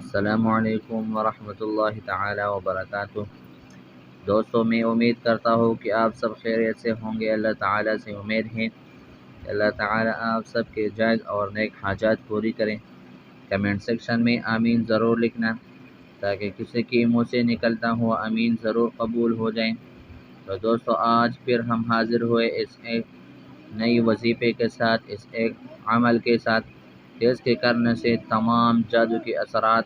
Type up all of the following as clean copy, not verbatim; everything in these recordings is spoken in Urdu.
السلام علیکم ورحمۃ اللہ تعالی وبرکاتہ۔ دوستوں، میں امید کرتا ہوں کہ آپ سب خیریت سے ہوں گے۔ اللہ تعالیٰ سے امید ہے کہ اللہ تعالیٰ آپ سب کے جائز اور نیک حاجات پوری کریں۔ کمنٹ سیکشن میں آمین ضرور لکھنا تاکہ کسی کے منہ سے نکلتا ہوا آمین ضرور قبول ہو جائیں۔ تو دوستوں، آج پھر ہم حاضر ہوئے اس ایک نئی وظیفے کے ساتھ، اس ایک عمل کے ساتھ جس کے کرنے سے تمام جادو کے اثرات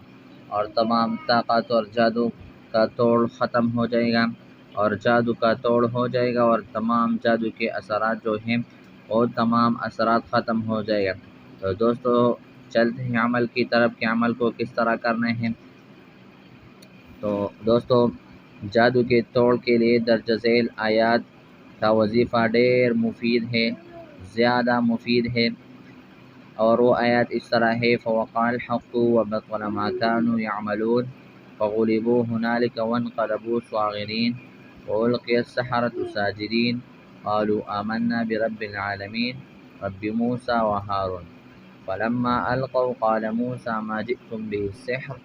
اور تمام طاقت اور جادو کا توڑ ختم ہو جائے گا، اور جادو کا توڑ ہو جائے گا، اور تمام جادو کے اثرات جو ہیں وہ تمام اثرات ختم ہو جائے گا۔ تو دوستو، چلتے ہیں عمل کی طرف کہ عمل کو کس طرح کرنا ہے۔ تو دوستو، جادو کے توڑ کے لیے درج ذیل آیات کا وظیفہ ڈیر مفید ہے، زیادہ مفید ہے، اور وہ آیات اس طرح ہے: فوقع الحق وبطل ما كانوا يعملون فغلبوا هنالك وانقلبوا صاغرين وألقي السحرة ساجدين قالوا آمنا برب العالمين رب موسى وهارون فلما ألقوا قال موسى ما جئتم به السحر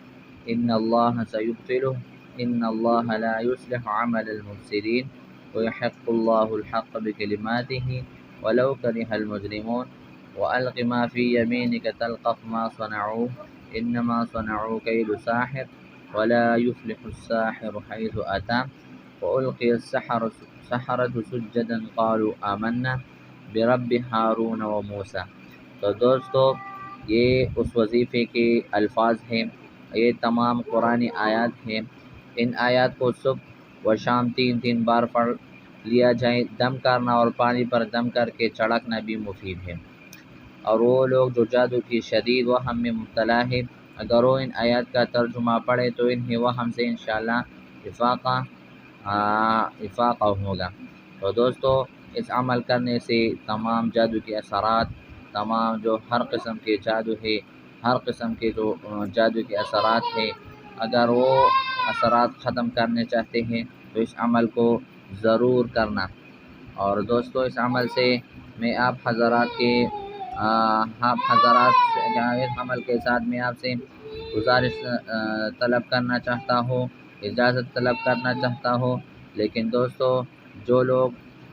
إن الله سيبطله إن الله لا يصلح عمل المفسدين ويحق الله الحق بكلماته ولو كره المجرمون وألق ما في يمينك تلقف ما صنعوا إنما صنعوا كيد ساحر ولا يفلح الساحر حيث أتى وألقي السحرة سجدا قالوا آمنا برب هارون وموسى۔ تو دوستو، یہ اس وظیفے کے الفاظ ہیں، یہ تمام قرآنی آیات ہیں۔ ان آیات کو صبح و شام 3 بار پڑھ لیا جائے۔ دم کرنا اور پانی پر دم کر کے چڑکنا بھی مفید ہے۔ اور وہ لوگ جو جادو کی شدید وہم میں مبتلا ہے، اگر وہ ان آیات کا ترجمہ پڑھے تو انہیں وہم سے انشاءاللہ افاقہ ہوگا۔ تو دوستو، اس عمل کرنے سے تمام جادو کے اثرات، تمام جو ہر قسم کے جادو ہے، ہر قسم کے جو جادو کے اثرات ہے، اگر وہ اثرات ختم کرنے چاہتے ہیں تو اس عمل کو ضرور کرنا۔ اور دوستو، اس عمل سے میں آپ حضرات اس عمل کے ساتھ میں آپ سے گزارش طلب کرنا چاہتا ہوں، اجازت طلب کرنا چاہتا ہوں۔ لیکن دوستو،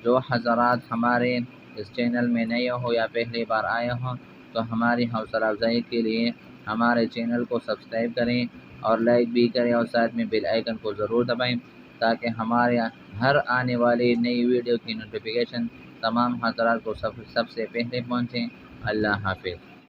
جو حضرات ہمارے اس چینل میں نئے ہو یا پہلی بار آئے ہوں تو ہماری حوصلہ افزائی کے لیے ہمارے چینل کو سبسکرائب کریں اور لائک بھی کریں، اور ساتھ میں بیل آئیکن کو ضرور دبائیں تاکہ ہمارے ہر آنے والی نئی ویڈیو کی نوٹیفیکیشن تمام حضرات کو سب سے پہلے پہنچیں۔ اللہ حافظ۔